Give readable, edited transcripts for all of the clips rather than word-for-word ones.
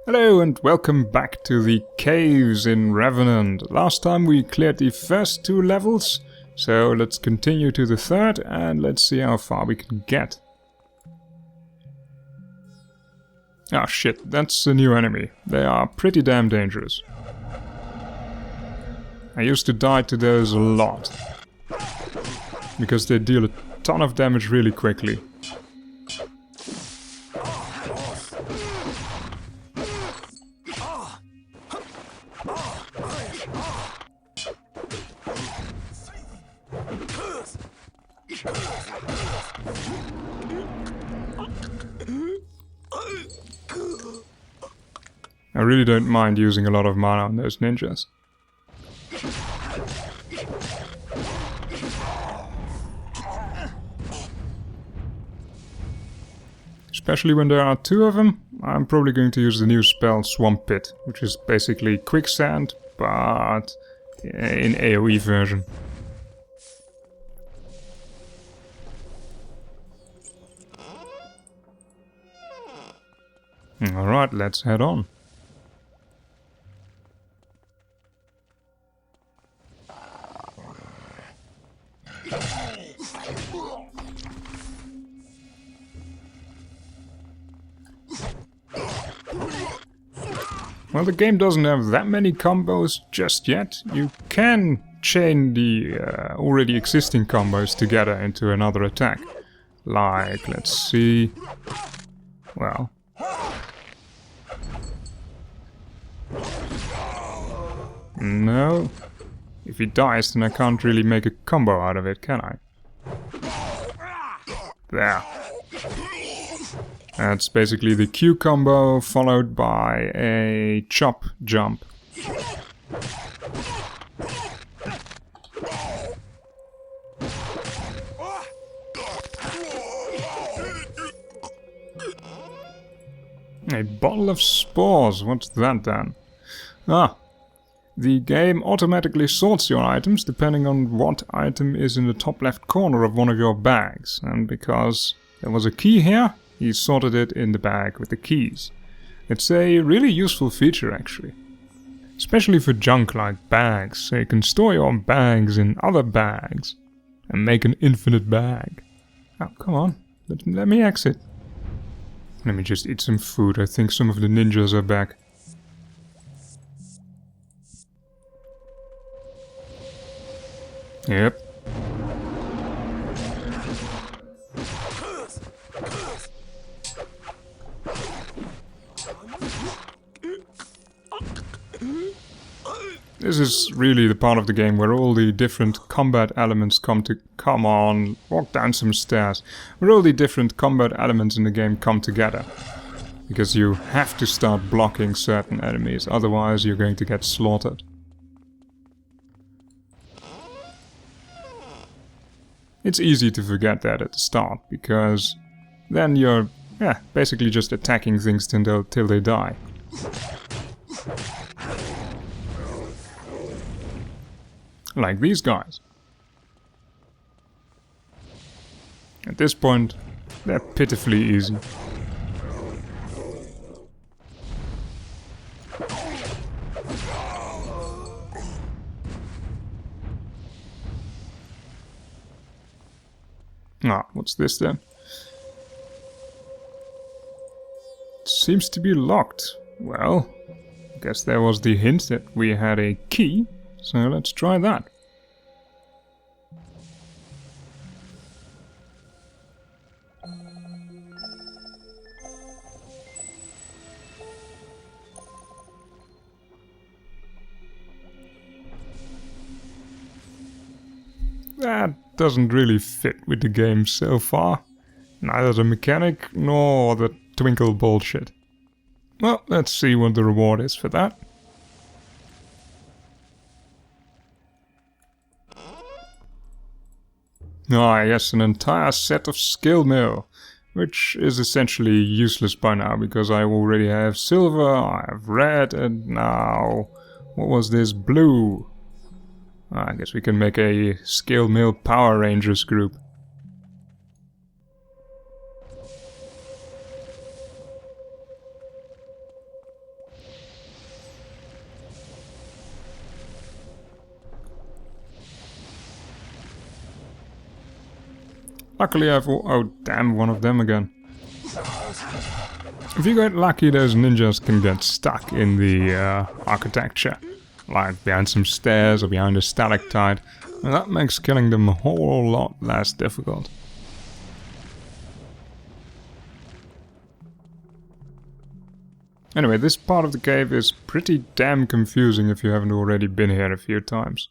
Hello and welcome back to the caves in Revenant. Last time we cleared the first two levels, so let's continue to the third and let's see how far we can get. Ah shit, that's a new enemy. They are pretty damn dangerous. I used to die to those a lot, because they deal a ton of damage really quickly. I really don't mind using a lot of mana on those ninjas. Especially when there are two of them, I'm probably going to use the new spell Swamp Pit, which is basically quicksand, but in AoE version. Alright, let's head on. Well, the game doesn't have that many combos just yet. You can chain the already existing combos together into another attack. Like, let's see... well... no. If he dies, then I can't really make a combo out of it, can I? There. That's basically the Q combo followed by a chop jump. A bottle of spores, what's that then? Ah, the game automatically sorts your items depending on what item is in the top left corner of one of your bags. And because there was a key here, he sorted it in the bag with the keys. It's a really useful feature actually. Especially for junk like bags, so you can store your bags in other bags and make an infinite bag. Oh, come on, let me exit. Let me just eat some food, I think some of the ninjas are back. Yep. This is really the part of the game where all the different combat elements come on, walk down some stairs. Where all the different combat elements in the game come together. Because you have to start blocking certain enemies, otherwise you're going to get slaughtered. It's easy to forget that at the start, because then you're basically just attacking things till they die. Like these guys. At this point, they're pitifully easy. Ah, what's this then? It seems to be locked. Well, I guess there was the hint that we had a key, so let's try that. That doesn't really fit with the game so far. Neither the mechanic nor the twinkle bullshit. Well, let's see what the reward is for that. Ah, yes, an entire set of skill mail, which is essentially useless by now because I already have silver, I have red, and now... what was this? Blue. I guess we can make a Scale Mail Power Rangers group. Luckily I've... Oh, damn, one of them again. If you get lucky, those ninjas can get stuck in the architecture. Like behind some stairs or behind a stalactite. And that makes killing them a whole lot less difficult. Anyway, this part of the cave is pretty damn confusing if you haven't already been here a few times.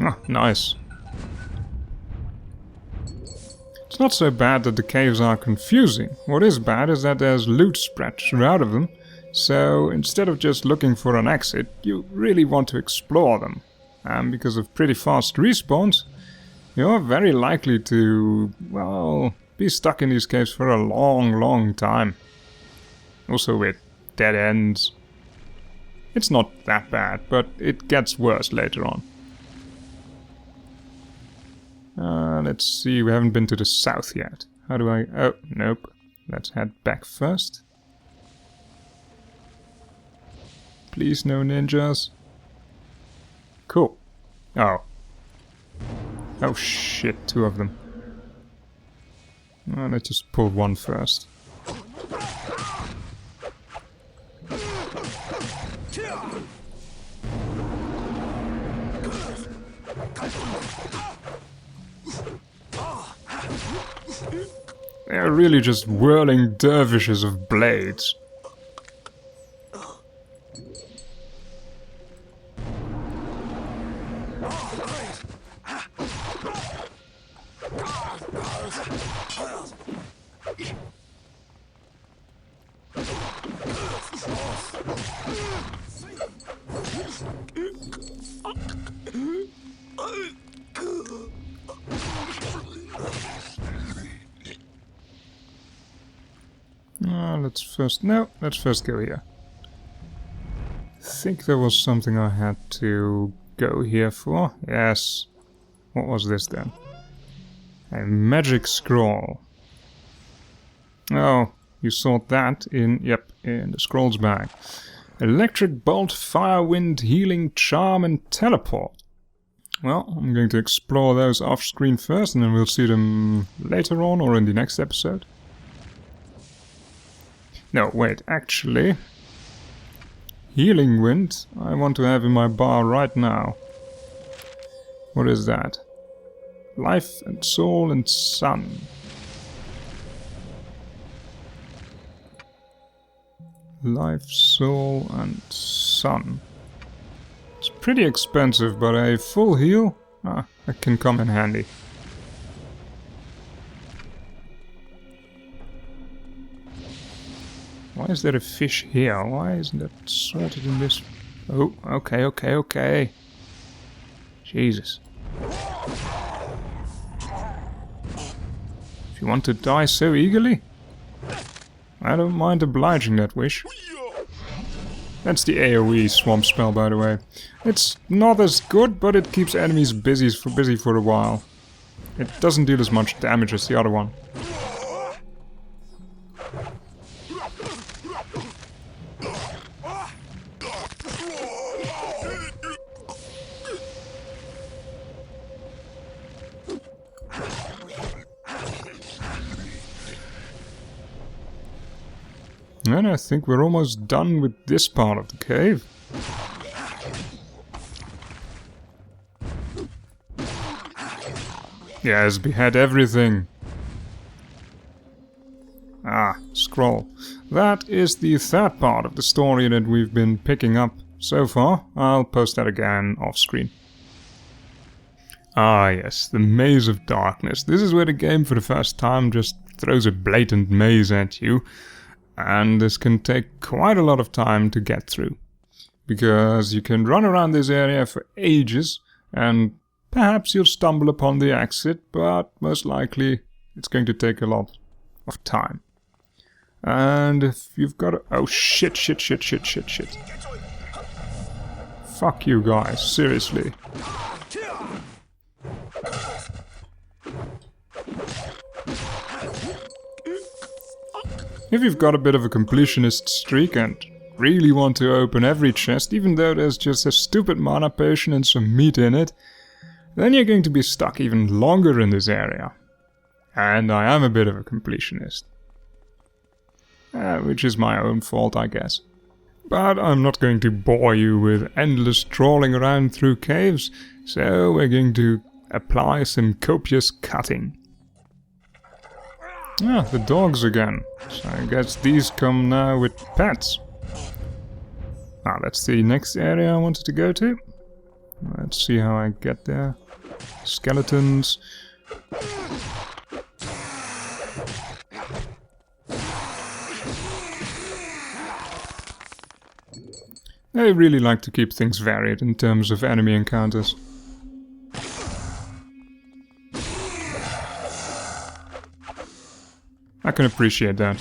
Ah, nice. It's not so bad that the caves are confusing. What is bad is that there's loot spread throughout of them. So instead of just looking for an exit, you really want to explore them. And because of pretty fast respawns, you're very likely to, well, be stuck in these caves for a long time. Also with dead ends. It's not that bad, but it gets worse later on. Let's see, we haven't been to the south yet. How do I... Oh, nope. Let's head back first. Please, no ninjas. Cool. Oh. Oh shit, two of them. Let's just pull one first. They're really just whirling dervishes of blades. Let's first go here. I think there was something I had to go here for. Yes. What was this then? A magic scroll. Oh, you saw that in the scrolls bag. Electric bolt, fire, wind, healing, charm, and teleport. Well, I'm going to explore those off screen first, and then we'll see them later on or in the next episode. No, wait, actually... Healing wind, I want to have in my bar right now. What is that? Life and soul and sun. Life, soul and sun. It's pretty expensive, but a full heal? That can come in handy. Why is there a fish here? Why isn't that sorted in this... Oh, okay. Jesus. If you want to die so eagerly, I don't mind obliging that wish. That's the AoE swamp spell, by the way. It's not as good, but it keeps enemies busy for a while. It doesn't deal as much damage as the other one. And I think we're almost done with this part of the cave. Yes, behead everything. Ah, scroll. That is the third part of the story that we've been picking up so far. I'll post that again off screen. Ah yes, the Maze of Darkness. This is where the game for the first time just throws a blatant maze at you. And this can take quite a lot of time to get through. Because you can run around this area for ages, and perhaps you'll stumble upon the exit, but most likely it's going to take a lot of time. And if you've got a... Oh shit. Fuck you guys, seriously. If you've got a bit of a completionist streak and really want to open every chest, even though there's just a stupid mana potion and some meat in it, then you're going to be stuck even longer in this area. And I am a bit of a completionist. Which is my own fault, I guess. But I'm not going to bore you with endless trawling around through caves, so we're going to apply some copious cutting. Ah, the dogs again. So I guess these come now with pets. Ah, that's the next area I wanted to go to. Let's see how I get there. Skeletons. I really like to keep things varied in terms of enemy encounters. I can appreciate that.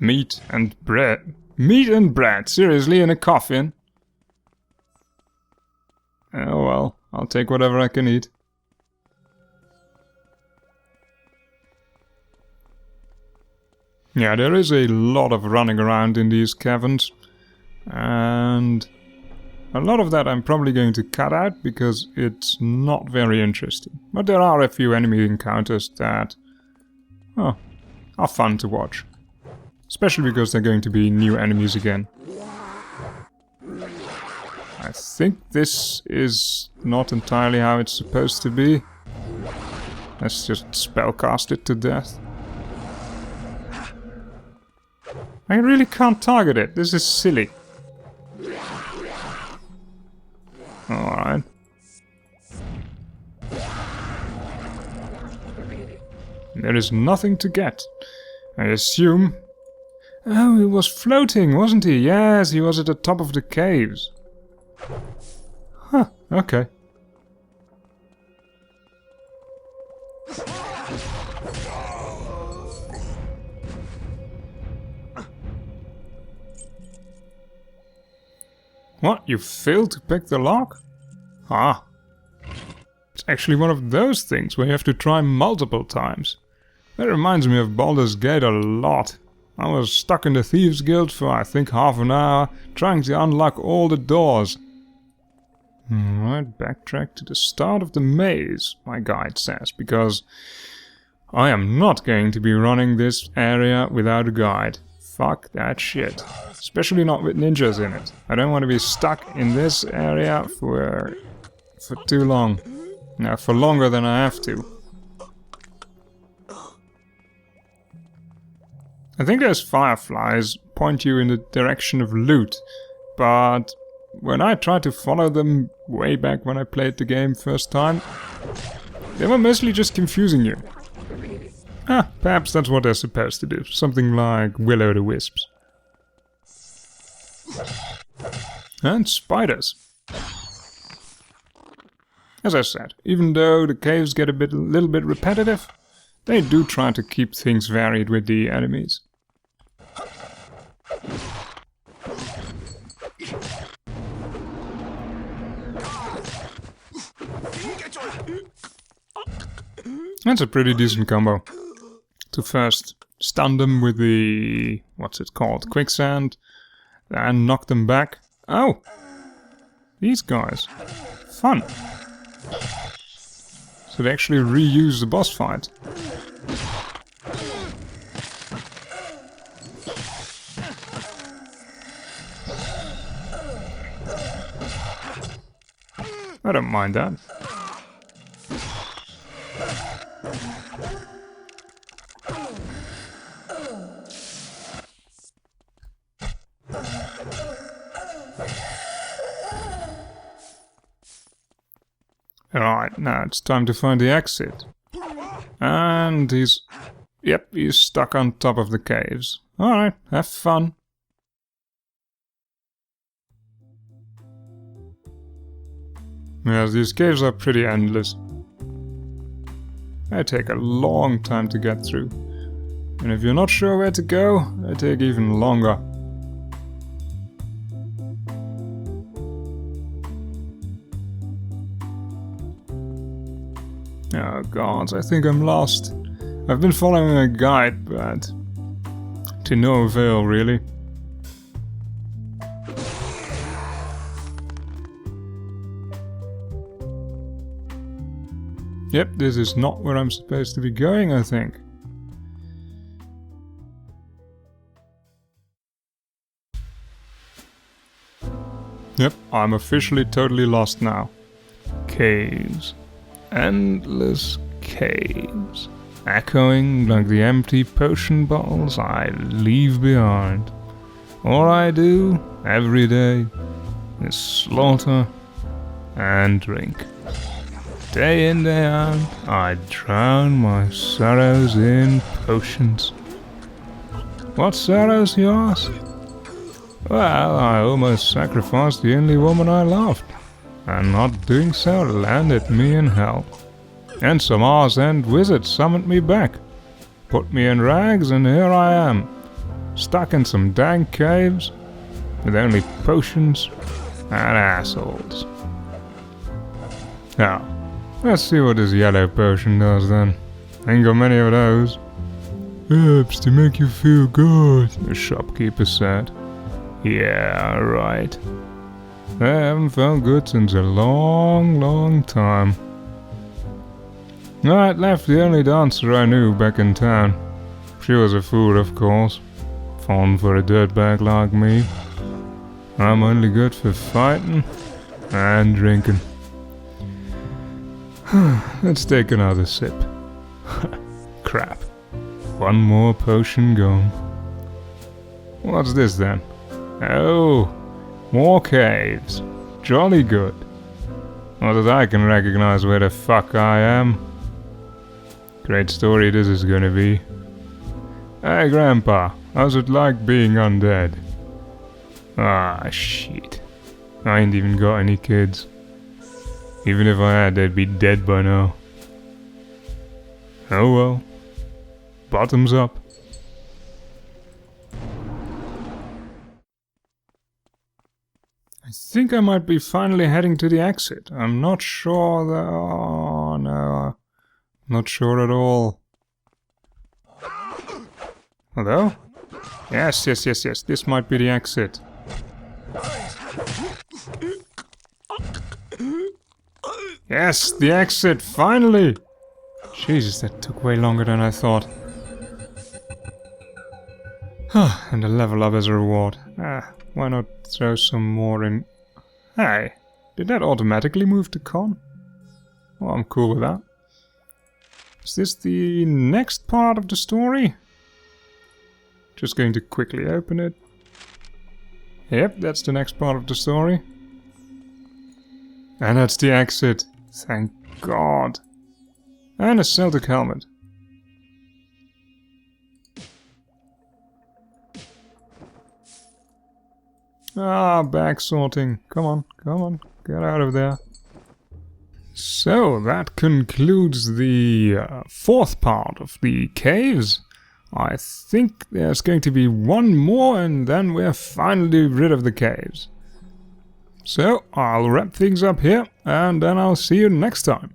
Meat and bread. Meat and bread? Seriously, in a coffin? Oh well, I'll take whatever I can eat. Yeah, there is a lot of running around in these caverns. And a lot of that I'm probably going to cut out because it's not very interesting. But there are a few enemy encounters that are fun to watch. Especially because they're going to be new enemies again. I think this is not entirely how it's supposed to be. Let's just spellcast it to death. I really can't target it. This is silly. Alright. There is nothing to get. I assume... Oh, he was floating, wasn't he? Yes, he was at the top of the caves. Huh, okay. What? You failed to pick the lock? Ah. It's actually one of those things where you have to try multiple times. That reminds me of Baldur's Gate a lot. I was stuck in the Thieves Guild for I think half an hour, trying to unlock all the doors. Alright, backtrack to the start of the maze, my guide says, because I am not going to be running this area without a guide. Fuck that shit. Especially not with ninjas in it. I don't want to be stuck in this area for too long. No, for longer than I have to. I think those fireflies point you in the direction of loot, but when I tried to follow them way back when I played the game first time, they were mostly just confusing you. Ah, perhaps that's what they're supposed to do. Something like will-o'-the-wisps. And spiders. As I said, even though the caves get a little bit repetitive, they do try to keep things varied with the enemies. That's a pretty decent combo. To first stun them with the... what's it called? Quicksand. And knock them back. Oh! These guys. Fun. So they actually reuse the boss fight. I don't mind that. Alright, now it's time to find the exit. And he's... yep, he's stuck on top of the caves. Alright, have fun. Yes, these caves are pretty endless. They take a long time to get through. And if you're not sure where to go, they take even longer. Oh gods, I think I'm lost. I've been following a guide, but to no avail, really. Yep, this is not where I'm supposed to be going, I think. Yep, I'm officially totally lost now. Caves. Endless caves. Echoing like the empty potion bottles I leave behind. All I do every day is slaughter and drink. Day in, day out, I drown my sorrows in potions. What sorrows, you ask? Well, I almost sacrificed the only woman I loved, and not doing so landed me in hell. And some arse-end wizard summoned me back, put me in rags, and here I am, stuck in some dank caves, with only potions and assholes. Now, let's see what this yellow potion does then. Ain't got many of those. Herbs to make you feel good, the shopkeeper said. Yeah, right. I haven't felt good since a long, long time. I'd left the only dancer I knew back in town. She was a fool, of course. Fun for a dirtbag like me. I'm only good for fighting and drinking. Let's take another sip. Crap. One more potion gone. What's this then? Oh, more caves. Jolly good. Not that I can recognize where the fuck I am. Great story this is gonna be. Hey Grandpa, how's it like being undead? Ah, shit. I ain't even got any kids. Even if I had, they'd be dead by now. Oh well. Bottoms up. I think I might be finally heading to the exit. I'm not sure that... Oh no. Not sure at all. Hello? Yes. This might be the exit. Yes, the exit, finally! Jesus, that took way longer than I thought. And a level up as a reward. Why not throw some more in... Hey, did that automatically move to con? Well, I'm cool with that. Is this the next part of the story? Just going to quickly open it. Yep, that's the next part of the story. And that's the exit. Thank God. And a Celtic helmet. Ah, bag sorting. Come on, get out of there. So, that concludes the fourth part of the caves. I think there's going to be one more and then we're finally rid of the caves. So, I'll wrap things up here and then I'll see you next time.